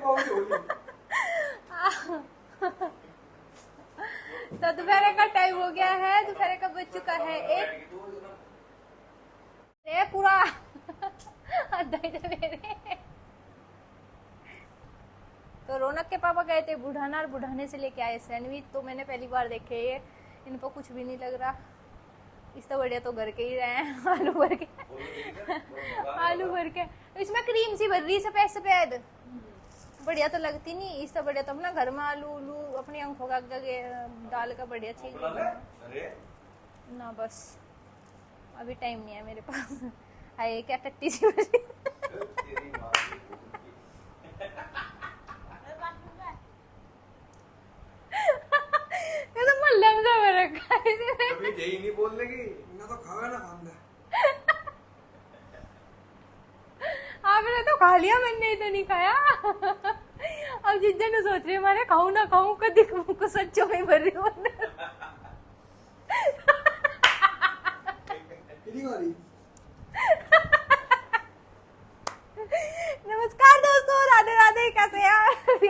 तो दोपहर का टाइम हो गया है, दोपहर का बज चुका है एक पूरा तो रौनक के पापा गए थे बुढ़ाना और बुढ़ाने से लेके आए सैंडविच। तो मैंने पहली बार देखे ये, इनको कुछ भी नहीं लग रहा। इससे बढ़िया तो घर के ही रहे हैं, आलू भर के आलू भर के इसमें क्रीम सी भर रही सफेद सफेद, बढ़िया तो लगती नहीं। इससे बढ़िया तो अपना घर में आलू उलू अपनी आंखों का डाल का बढ़िया चीज ना। बस अभी टाइम नहीं है मेरे पास। आए क्या टट्टी सी बची। ये तो मल्लम सा भर रखा है इसमें। कभी यही नहीं बोलने की ना, तो खावे ना खांदा। आपने तो खा लिया, मैंने तो नहीं खाया। अब जिस जन सोच रहे हमारे खाऊं ना खाऊं, कभी को सच्चों में भर रही हूँ। नमस्कार दोस्तों, राधे राधे। कैसे हैं?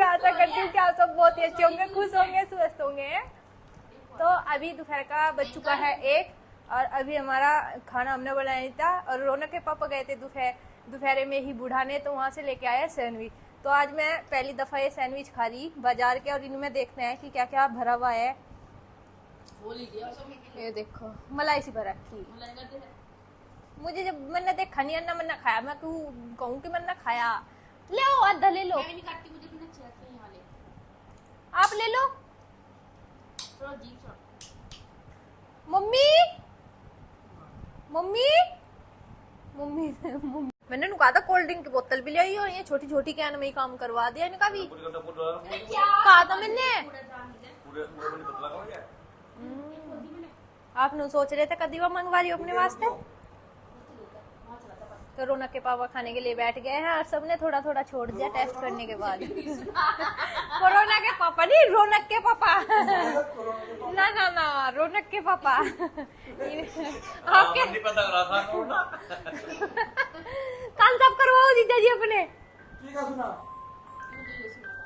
आशा करती हूँ कि आप सब बहुत ही अच्छे होंगे, खुश होंगे, स्वस्थ होंगे। तो अभी दोपहर का बज चुका है एक, और अभी हमारा खाना हमने बनाया था। और रौनक के पापा गए थे दोपहर में ही बुढ़ाने, तो वहाँ से लेके आए सैंडविच। तो आज मैं पहली दफा ये सैंडविच खा रही बाजार के, और इनमें देखते हैं कि क्या क्या भरा हुआ है। ये देखो मलाई सी भरा की। मुझे जब मैंने देखा नहीं अन्ना मन्ना खाया, मैं क्यों कहूँ कि मैंने खाया। ले लो आधा ले लो, आप ले लो। मम्मी मम्मी मम्मी मम्मी मैंने कहा था कोल्ड ड्रिंक की बोतल भी ले आई, और ये छोटी छोटी कैन में ही काम करवा दिया इनका भी। कहा था मैंने। आप नु सोच रहे थे कदी वो मंगवा रही हो अपने वास्ते। तो रौनक के पापा खाने के लिए बैठ गए हैं, और सबने थोड़ा थोड़ा छोड़ दिया टेस्ट करने के बाद। कोरोना के पापा नहीं, रौनक के पापा। ना ना ना, रौनक के पापा। आपके नहीं पता रहा था कोरोना। कान साफ करवाओ जीजा जी अपने।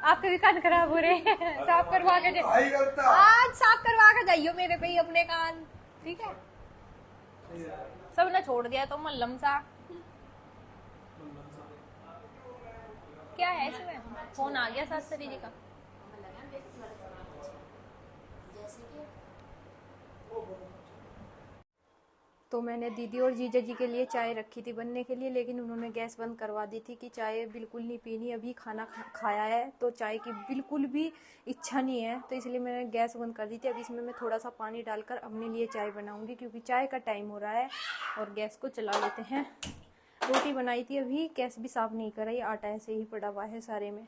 आपके भी कान खराब हो रहे हैं, साफ करवा के आज साफ करवा के जाइयो मेरे पे ही अपने कान, ठीक है। सबने छोड़ दिया तो मल्लम सा। क्या है इसमें? फोन आ गया सासरी जी का। तो मैंने दीदी और जीजा जी के लिए चाय रखी थी बनने के लिए, लेकिन उन्होंने गैस बंद करवा दी थी कि चाय बिल्कुल नहीं पीनी। अभी खाना खाया है तो चाय की बिल्कुल भी इच्छा नहीं है, तो इसलिए मैंने गैस बंद कर दी थी। अब इसमें मैं थोड़ा सा पानी डालकर अपने लिए चाय बनाऊंगी, क्योंकि चाय का टाइम हो रहा है। और गैस को चला लेते हैं। रोटी बनाई थी, अभी गैस भी साफ नहीं करा, ये आटा ऐसे ही पड़ा हुआ है सारे में।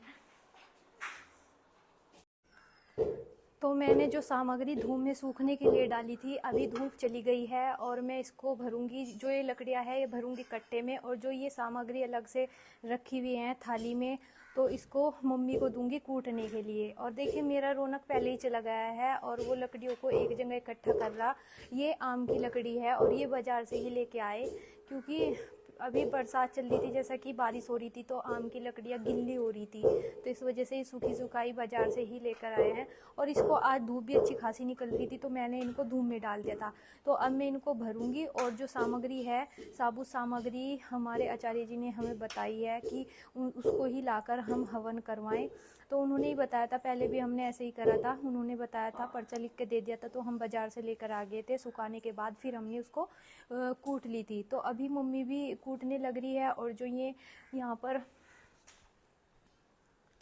तो मैंने जो सामग्री धूप में सूखने के लिए डाली थी, अभी धूप चली गई है, और मैं इसको भरूंगी। जो ये लकड़ियाँ है ये भरूंगी कट्टे में, और जो ये सामग्री अलग से रखी हुई है थाली में, तो इसको मम्मी को दूंगी कूटने के लिए। और देखिए मेरा रौनक पहले ही चला गया है, और वो लकड़ियों को एक जगह इकट्ठा कर रहा। ये आम की लकड़ी है, और ये बाजार से ही लेके आए, क्योंकि अभी बरसात चल रही थी, जैसा कि बारिश हो रही थी, तो आम की लकड़ियाँ गिल्ली हो रही थी, तो इस वजह से सूखी सुखाई बाजार से ही लेकर आए हैं। और इसको आज धूप भी अच्छी खासी निकल रही थी, तो मैंने इनको धूप में डाल दिया था। तो अब मैं इनको भरूंगी, और जो सामग्री है, साबुत सामग्री हमारे आचार्य जी ने हमें बताई है कि उसको ही लाकर हम हवन करवाएं। तो उन्होंने ही बताया था, पहले भी हमने ऐसे ही करा था, उन्होंने बताया था, पर्चा लिख के दे दिया था, तो हम बाजार से लेकर आ गए थे। सुखाने के बाद फिर हमने उसको कूट ली थी। तो अभी मम्मी भी कूटने लग रही है। और जो ये यहाँ पर,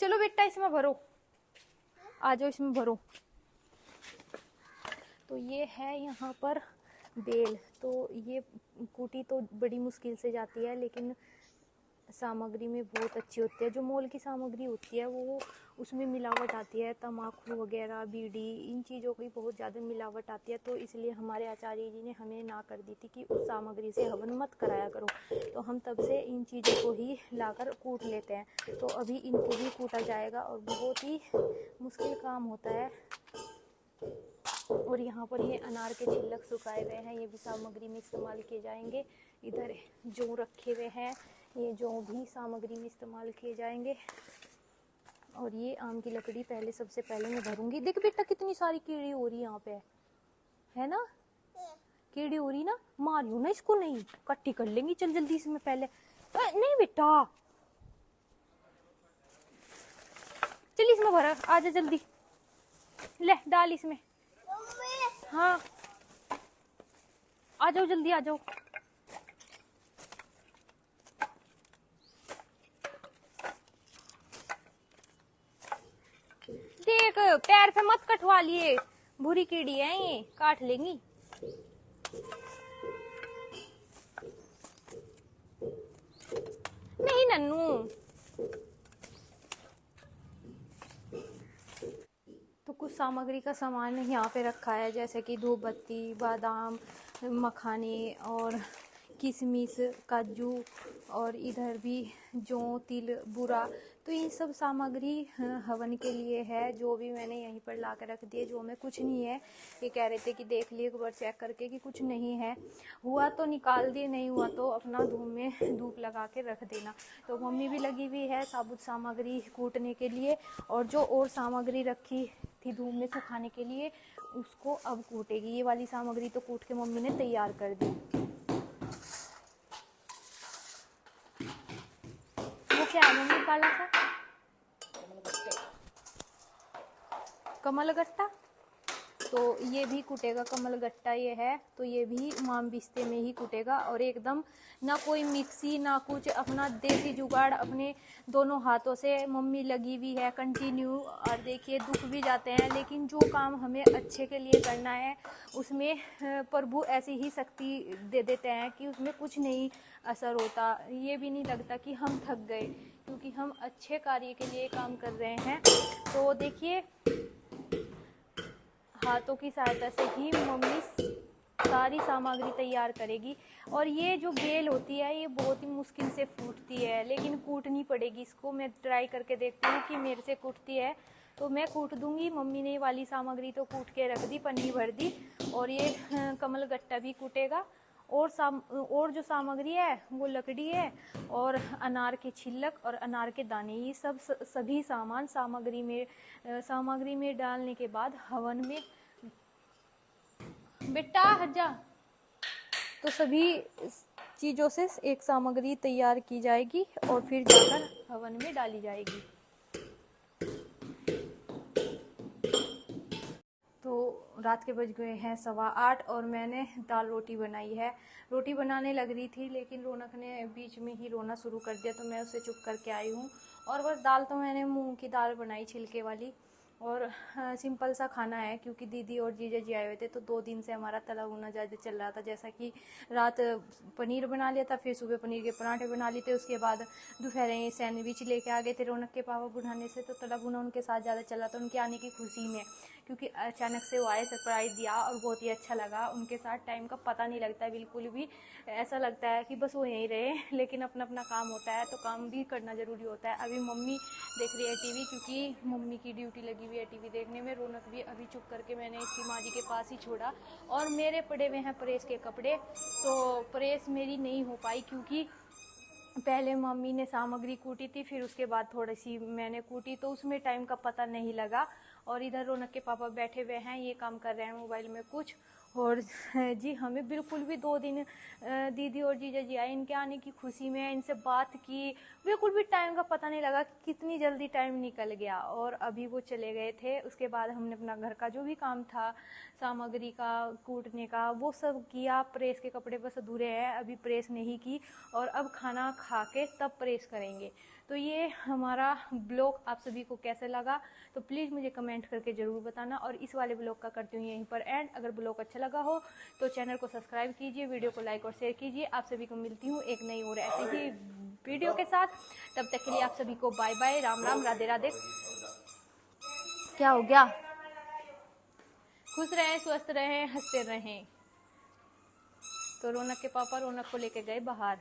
चलो बेटा इसमें भरो, आ जाओ इसमें भरो। तो ये है यहाँ पर बेल। तो ये कूटी तो बड़ी मुश्किल से जाती है, लेकिन सामग्री में बहुत अच्छी होती है। जो मोल की सामग्री होती है वो उसमें मिलावट आती है, तम्बाकू वगैरह, बीड़ी, इन चीज़ों की बहुत ज़्यादा मिलावट आती है। तो इसलिए हमारे आचार्य जी ने हमें ना कर दी थी कि उस सामग्री से हवन मत कराया करो। तो हम तब से इन चीज़ों को ही लाकर कूट लेते हैं। तो अभी इनको भी कूटा जाएगा, और बहुत ही मुश्किल काम होता है। और यहाँ पर ये अनार के छिलक सुखाए हुए हैं, ये भी सामग्री में इस्तेमाल किए जाएंगे। इधर जौ रखे हुए हैं, ये जौ भी सामग्री में इस्तेमाल किए जाएंगे। और ये आम की लकड़ी पहले सबसे पहले मैं भरूंगी। देख बेटा कितनी सारी कीड़ी हो रही यहाँ पे, है ना? कीड़ी हो रही ना, मारियो ना इसको, नहीं इकट्ठी कर लेंगी। चल जल्दी इसमें पहले, नहीं बेटा चल इसमें भरा, आजा जल्दी, ले डाल इसमें। हाँ आ जाओ जल्दी आ जाओ। देख पैर पे मत कटवा लिए, बुरी कीड़ी है ये, काट लेंगी। नहीं नन्नू, तो कुछ सामग्री का सामान यहाँ पे रखा है, जैसे कि धूप बत्ती, बादाम, मखाने और किशमिश, काजू, और इधर भी जौ, तिल, बूरा। तो ये सब सामग्री हवन के लिए है, जो भी मैंने यहीं पर ला कर रख दिए। जो में कुछ नहीं है, ये कह रहे थे कि देख लिए एक बार चेक करके कि कुछ नहीं है, हुआ तो निकाल दिए, नहीं हुआ तो अपना धूप लगा के रख देना। तो मम्मी भी लगी हुई है साबुत सामग्री कूटने के लिए, और जो और सामग्री रखी थी धूप में सुखाने के लिए उसको अब कूटेगी। ये वाली सामग्री तो कूट के मम्मी ने तैयार कर दी। वो क्या है मम्मी काला सा? कमल गट्टा। तो ये भी कुटेगा, कमल गट्टा ये है, तो ये भी माम बिस्ते में ही कुटेगा। और एकदम ना कोई मिक्सी ना कुछ, अपना देसी जुगाड़ अपने दोनों हाथों से मम्मी लगी हुई है कंटिन्यू। और देखिए दुख भी जाते हैं, लेकिन जो काम हमें अच्छे के लिए करना है उसमें प्रभु ऐसी ही शक्ति दे देते हैं कि उसमें कुछ नहीं असर होता। ये भी नहीं लगता कि हम थक गए, क्योंकि हम अच्छे कार्य के लिए काम कर रहे हैं। तो देखिए हाथों की सहायता से ही मम्मी सारी सामग्री तैयार करेगी। और ये जो बेल होती है ये बहुत ही मुश्किल से फूटती है, लेकिन कूटनी पड़ेगी इसको। मैं ट्राई करके देखती हूँ कि मेरे से कूटती है तो मैं कूट दूंगी। मम्मी ने ये वाली सामग्री तो कूट के रख दी, पन्नी भर दी, और ये कमल गट्टा भी कूटेगा। और जो सामग्री है वो लकड़ी है और अनार के छिलक और अनार के दाने, ये सब सभी सामग्री में डालने के बाद हवन में बेटा हजा, तो सभी चीज़ों से एक सामग्री तैयार की जाएगी और फिर जाकर हवन में डाली जाएगी। तो रात के बज गए हैं 8:15 और मैंने दाल रोटी बनाई है। रोटी बनाने लग रही थी, लेकिन रौनक ने बीच में ही रोना शुरू कर दिया, तो मैं उसे चुप करके आई हूँ। और बस दाल तो मैंने मूंग की दाल बनाई छिलके वाली, और सिंपल सा खाना है, क्योंकि दीदी और जीजा जी आए हुए थे। तो 2 दिन से हमारा तला भुना ज़्यादा चल रहा था, जैसा कि रात पनीर बना लिया था, फिर सुबह पनीर के पराठे बना लिए थे, उसके बाद दोपहर सैंडविच लेके आ गए थे रौनक के पापा बुढ़ाने से। तो तला भुना उनके साथ ज़्यादा चल रहा था, उनके आने की खुशी में, क्योंकि अचानक से वो आए, सरप्राइज़ दिया और बहुत ही अच्छा लगा। उनके साथ टाइम का पता नहीं लगता है बिल्कुल भी, ऐसा लगता है कि बस वो यहीं रहे, लेकिन अपना अपना काम होता है तो काम भी करना ज़रूरी होता है। अभी मम्मी देख रही है टीवी, क्योंकि मम्मी की ड्यूटी लगी हुई है टीवी देखने में। रौनक भी अभी चुप करके मैंने इसकी माँ जी के पास ही छोड़ा, और मेरे पड़े हुए हैं प्रेस के कपड़े। तो प्रेस मेरी नहीं हो पाई, क्योंकि पहले मम्मी ने सामग्री कूटी थी, फिर उसके बाद थोड़ी सी मैंने कूटी, तो उसमें टाइम का पता नहीं लगा। और इधर रौनक के पापा बैठे हुए हैं, ये काम कर रहे हैं मोबाइल में कुछ। और जी हमें बिल्कुल भी 2 दिन दीदी और जीजा जी आए, इनके आने की खुशी में इनसे बात की, बिल्कुल भी टाइम का पता नहीं लगा कि कितनी जल्दी टाइम निकल गया। और अभी वो चले गए थे, उसके बाद हमने अपना घर का जो भी काम था सामग्री का कूटने का वो सब किया। प्रेस के कपड़े बस अधूरे हैं, अभी प्रेस नहीं की, और अब खाना खा के तब प्रेस करेंगे। तो ये हमारा ब्लॉग आप सभी को कैसे लगा तो प्लीज़ मुझे कमेंट करके ज़रूर बताना। और इस वाले ब्लॉग का करती हूँ यहीं पर एंड। अगर ब्लॉग अच्छा लगा हो तो चैनल को सब्सक्राइब कीजिए, वीडियो को लाइक और शेयर कीजिए। आप सभी को मिलती हूँ एक नई और ऐसी ही वीडियो के साथ। तब तक के लिए आप सभी को बाय बाय, राम राम, राधे राधे। क्या हो गया? खुश रहें, स्वस्थ रहें, हंसते रहें। तो रौनक के पापा रौनक को लेके गए बाहर।